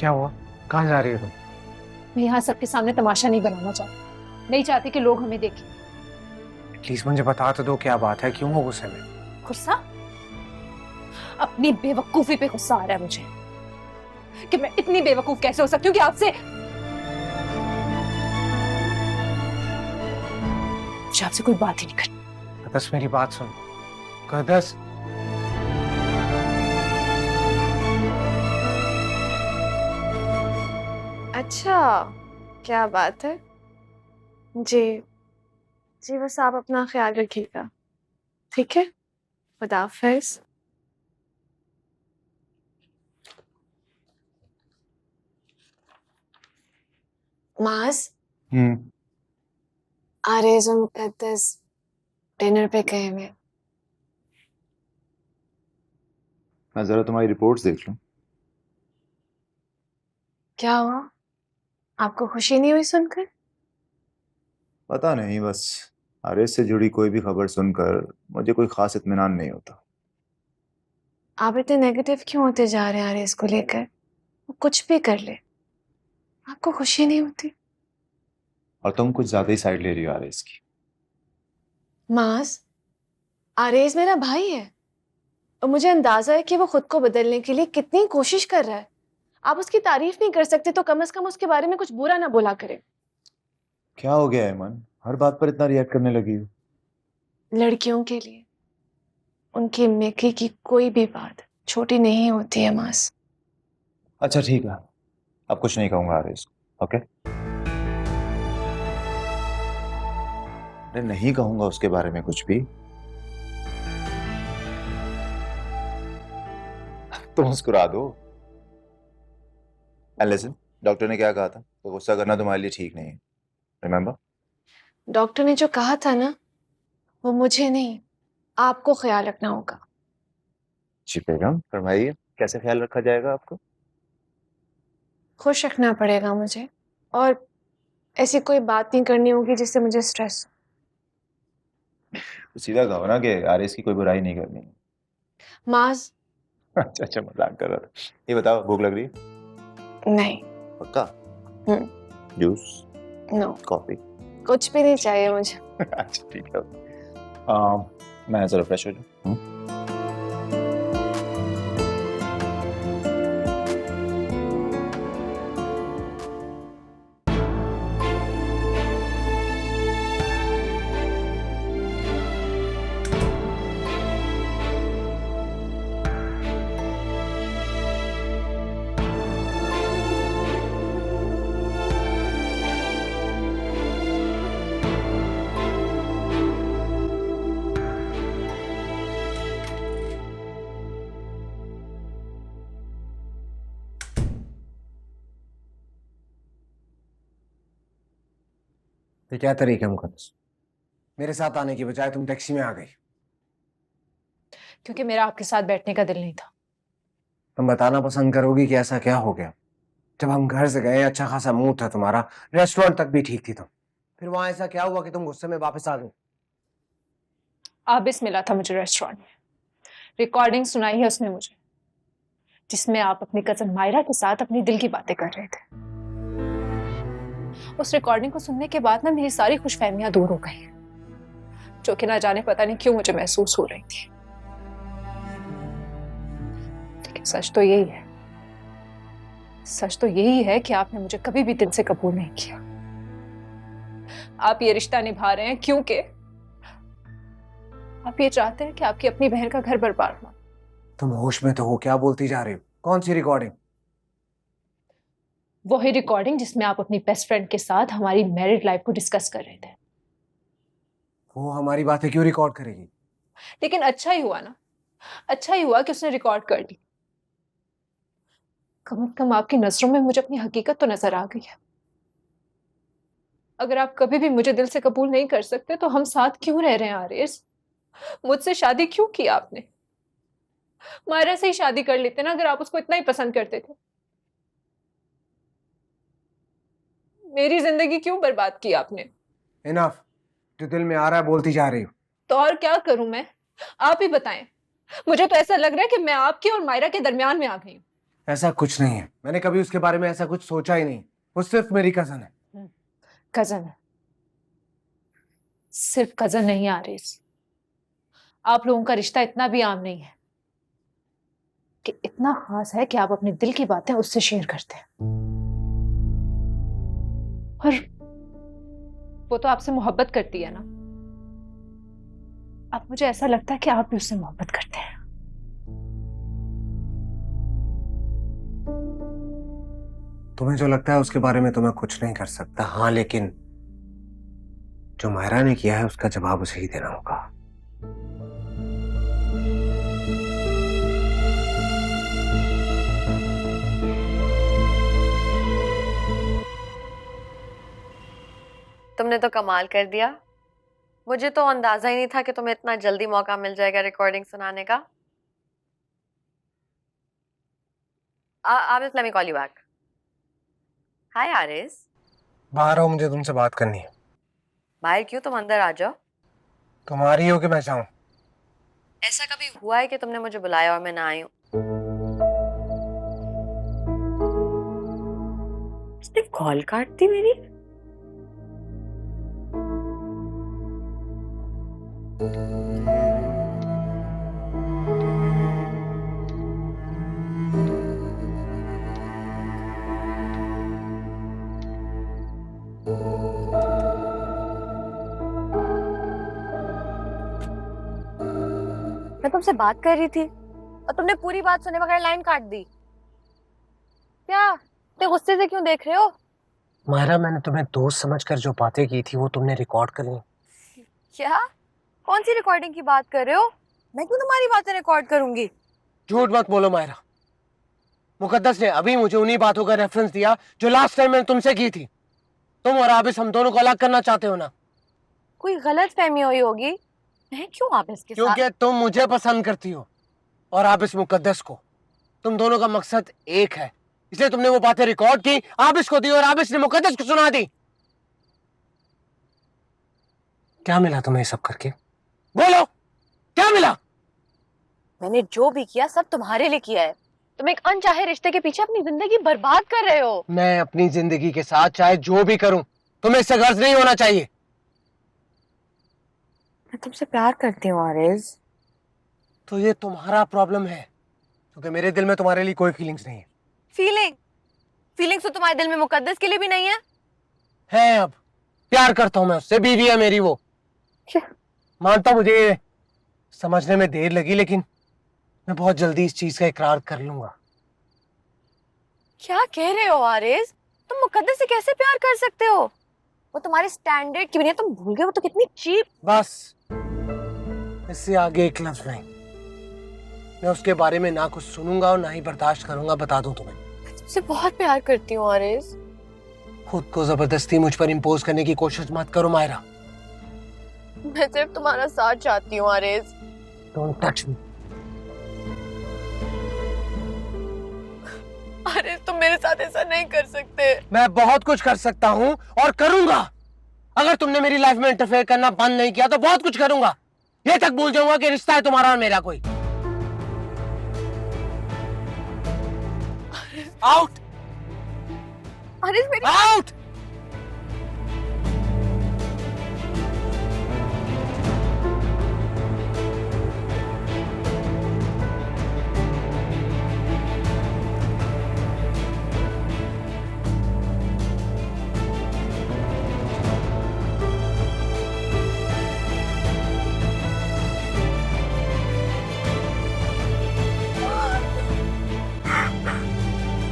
क्या हुआ? कहाँ जा रही हो तुम? मैं यहाँ सबके सामने तमाशा नहीं बनाना चाहती, नहीं चाहती कि लोग हमें देखें। प्लीज मुझे बता तो दो, क्या बात है, क्यों हो गुस्से में? गुस्सा? अपनी बेवकूफी पे गुस्सा आ रहा है मुझे कि मैं इतनी बेवकूफ कैसे हो सकती हूँ कि आपसे कोई बात ही नहीं करनी। कदस मेरी बात सुन। कदस। अच्छा, क्या बात है। जी जी, बस आप अपना ख्याल रखिएगा, ठीक है? खुदा हाफिज। माज, आरेज और मुकद्दस डिनर पे गए हुए। मैं जरा तुम्हारी रिपोर्ट्स देख लूं। क्या हुआ, आपको खुशी नहीं हुई सुनकर? पता नहीं, बस आरएस से जुड़ी कोई भी खबर सुनकर मुझे कोई खास इत्मीनान नहीं होता। आप इतने नेगेटिव क्यों होते जा रहे हैं आरेज को लेकर? वो कुछ भी कर ले, आपको खुशी नहीं होती? और तुम कुछ ज्यादा ही साइड ले रही हो आरएस की। माज, आरेज मेरा भाई है और मुझे अंदाजा है कि वो खुद को बदलने के लिए कितनी कोशिश कर रहा है। आप उसकी तारीफ नहीं कर सकते तो कम से कम उसके बारे में कुछ बुरा ना बोला करें। क्या हो गया ऐमन, हर बात पर इतना रिएक्ट करने लगी हो? लड़कियों के लिए उनकी मेकी की कोई भी बात छोटी नहीं होती है मास। अच्छा ठीक है, अब कुछ नहीं कहूंगा आरएस को, ओके? अरे नहीं कहूंगा उसके बारे में कुछ भी। तुम मुस्कुरा दो। लिसन, डॉक्टर ने क्या कहा था, तो गुस्सा करना तुम्हारे लिए ठीक नहीं है, रिमेम्बर? डॉक्टर ने जो कहा था ना, वो मुझे नहीं, आपको ख्याल रखना होगा। जी बेगम, फरमाइए, कैसे ख्याल रखा जाएगा आपको? खुश रखना पड़ेगा मुझे, और ऐसी कोई बात नहीं करनी होगी जिससे मुझे स्ट्रेस हो। तो सीधा कहो ना कि आरएस की कोई बुराई नहीं करनी है। माज। अच्छा अच्छा, मजाक कर रहा था। ये बताओ, भूख लग रही है? नहीं। पक्का? जूस? No, coffee? कुछ भी नहीं चाहिए मुझे। अच्छा ठीक है। मैं जरा फ्रेश हो जाऊँ। तो क्या तरीका है मुकद्दस? मेरे साथ आने की बजाय तुम टैक्सी में आ गई। क्योंकि मेरा आपके साथ बैठने का दिल नहीं था। तुम बताना पसंद करोगी कि ऐसा क्या हो गया? जब हम घर से गए अच्छा खासा मूड था तुम्हारा, रेस्टोरेंट तक भी ठीक थी तुम, फिर वहां ऐसा क्या हुआ कि तुम गुस्से में वापस आ गई? आबिस मिला था मुझे रेस्टोरेंट में, रिकॉर्डिंग सुनाई है उसने मुझे, जिसमें आप अपनी कजन मायरा के साथ अपनी दिल की बातें कर रहे थे। उस रिकॉर्डिंग को सुनने के बाद ना मेरी सारी खुशफहमियां दूर हो गई, जो कि ना जाने पता नहीं क्यों मुझे महसूस हो रही थी। लेकिन सच तो यही है, सच तो यही है कि आपने मुझे कभी भी दिल से कबूल नहीं किया। आप ये रिश्ता निभा रहे हैं क्योंकि आप ये चाहते हैं कि आपकी अपनी बहन का घर बर्बाद हो। तुम होश में तो हो? क्या बोलती जा रही हो? कौन सी रिकॉर्डिंग? वही रिकॉर्डिंग जिसमें आप अपनी बेस्ट फ्रेंड के साथ हमारी मैरिड लाइफ को डिस्कस कर रहे थे। वो हमारी बातें क्यों रिकॉर्ड करेगी? लेकिन अच्छा ही हुआ ना, अच्छा ही हुआ कि उसने रिकॉर्ड कर ली। कम से कम आपकी नजरों में मुझे अपनी हकीकत तो नजर आ गई है। अगर आप कभी भी मुझे दिल से कबूल नहीं कर सकते तो हम साथ क्यों रह रहे हैं आरेस? मुझसे शादी क्यों की आपने? मायरा से ही शादी कर लेते ना, अगर आप उसको इतना ही पसंद करते थे। मेरी जिंदगी क्यों बर्बाद की आपने? इनफ, जो दिल में आ रहा है बोलती जा रही हो। तो और क्या करूं मैं, आप ही बताएं। मुझे तो ऐसा लग रहा है कि मैं आपकी और मायरा के दरमियान में आ गई हूं। ऐसा कुछ नहीं है, मैंने कभी उसके बारे में ऐसा कुछ सोचा ही नहीं। वो सिर्फ मेरी कजन है। कजन है? सिर्फ कजन नहीं आरिस, आप लोगों का रिश्ता इतना भी आम नहीं है कि इतना खास है कि आप अपने दिल की बातें उससे शेयर करते हैं। और वो तो आपसे मोहब्बत करती है ना। अब मुझे ऐसा लगता है कि आप भी उससे मोहब्बत करते हैं। तुम्हें जो लगता है उसके बारे में तो मैं कुछ नहीं कर सकता। हाँ, लेकिन जो मायरा ने किया है उसका जवाब उसे ही देना होगा। तुमने तो कमाल कर दिया। मुझे तो अंदाजा ही नहीं था कि तुम्हें इतना जल्दी मौका मिल जाएगा रिकॉर्डिंग सुनाने का। Aris, let me call you back. Hi Aris. बाहर आओ, मुझे तुमसे बात करनी है। बाहर क्यों? तुम अंदर आ जाओ। तुम्हारी हो कि मैं जाऊं? ऐसा कभी हुआ है कि तुमने मुझे बुलाया और मैं ना आई हूं? उसने कॉल काट दी मेरी। मैं तुमसे बात कर रही थी और तुमने पूरी बात सुने बगैर लाइन काट दी। क्या तुम गुस्से से क्यों देख रहे हो? मायरा, मैंने तुम्हें दोस्त समझकर जो बातें की थी वो तुमने रिकॉर्ड कर ली। क्या? कौन सी रिकॉर्डिंग की बात कर रहे हो? मैं क्यों तुम्हारी बातें रिकॉर्ड करूंगी? झूठ मत बोलो मायरा। मुकद्दस ने अभी मुझे उन्हीं बातों का रेफरेंस दिया जो लास्ट टाइम मैंने तुमसे की थी। तुम और आबिस हम दोनों को अलग करना चाहते हो ना? कोई गलत फहमी हुई होगी। मैं क्यों आबिस के साथ? क्योंकि तुम मुझे पसंद करती हो और आबिस मुकद्दस को। तुम दोनों का मकसद एक है, इसलिए तुमने वो बातें रिकॉर्ड की, आबिस को दी और आबिस ने मुकद्दस को सुना दी। क्या मिला तुम्हें ये सब करके? बोलो, क्या मिला? मैंने जो भी किया सब तुम्हारे लिए किया है। तुम एक अनचाहे रिश्ते के पीछे अपनी जिंदगी बर्बाद कर रहे हो। मैं अपनी जिंदगी के साथ चाहे जो भी करूं, तुम्हें इससे गर्ज नहीं होना चाहिए। मैं तुमसे प्यार करती हूँ आरिस। तो ये तुम्हारा प्रॉब्लम है, क्योंकि मेरे दिल में तुम्हारे लिए कोई फीलिंग्स नहीं है। फीलिंग्स तो तुम्हारे दिल में मुकद्दस के लिए भी नहीं है। है, अब प्यार करता हूं मैं उससे, बीवी है मेरी वो। क्या? मानता हूं मुझे ये समझने में देर लगी, लेकिन मैं बहुत जल्दी इस चीज का इकरार कर लूंगा। क्या कह रहे हो आरिस? तुम मुकद्दस से कैसे प्यार कर सकते हो? वो तुम्हारे स्टैंडर्ड की भी नहीं, तुम भूल गए वो तो कितनी चीप। बस, इससे आगे एक लफ्ज नहीं। मैं उसके बारे में ना कुछ सुनूंगा और ना ही बर्दाश्त करूंगा, बता दूं तुम्हें। मैं तुमसे बहुत प्यार करती हूँ आरिस। खुद को जबरदस्ती मुझ पर इंपोज करने की कोशिश मत करो मायरा। मैं सिर्फ तुम्हारा साथ चाहती हूँ आरिस। Don't touch me. अरे तुम मेरे साथ ऐसा नहीं कर सकते। मैं बहुत कुछ कर सकता हूं और करूंगा। अगर तुमने मेरी लाइफ में इंटरफेयर करना बंद नहीं किया तो बहुत कुछ करूंगा। ये तक भूल जाऊंगा कि रिश्ता है तुम्हारा और मेरा कोई। आउट! आरिस मेरी आउट!